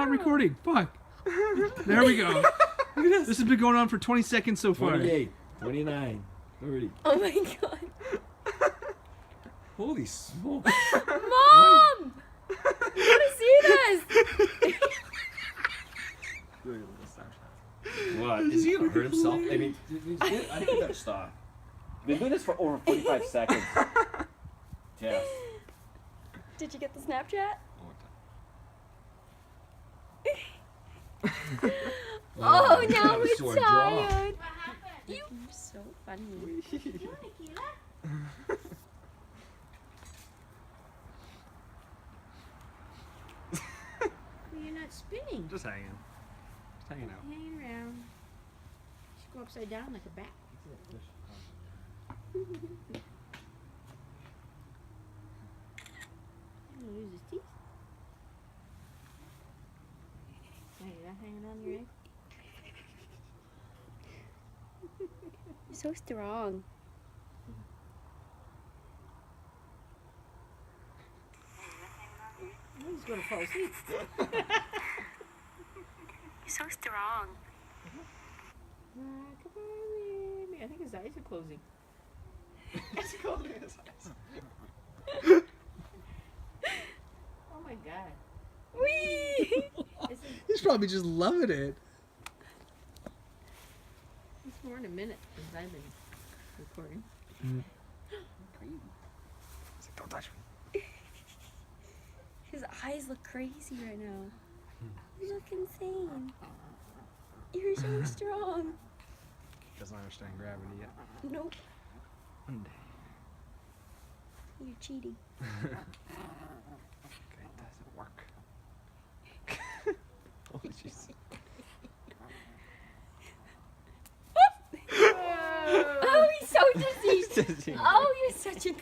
not recording. Fuck. There we go. This has been going on for 20 seconds so far. 28, 29, 30. Oh my god. Holy smoke. Mom! You gotta see this! What? Is he gonna hurt himself? I mean, I think we gotta stop. Been doing this for over 45 seconds. Yes. Did you get the Snapchat? Oh, Oh, you now got a we're sore jaw. tired. What happened? You're so funny. You want tequila? Well, you're not spinning. Just hanging. Just hanging out. Hanging around. You should go upside down like a bat. He's gonna lose his teeth. Hey, you're not hanging on your egg? You're so strong. He's gonna fall asleep. You're so strong. Come on, baby. I think his eyes are closing. He's closing his eyes. Oh my god. Whee! This is He's probably just loving it. it's more than a minute since I've been recording. Don't touch me. His eyes look crazy right now. You look insane. You're so strong. Doesn't understand gravity yet. Nope. One day. You're cheating. Okay, doesn't work. Holy jeez. Oh, he's so dizzy. Dizzy. Oh, you're such a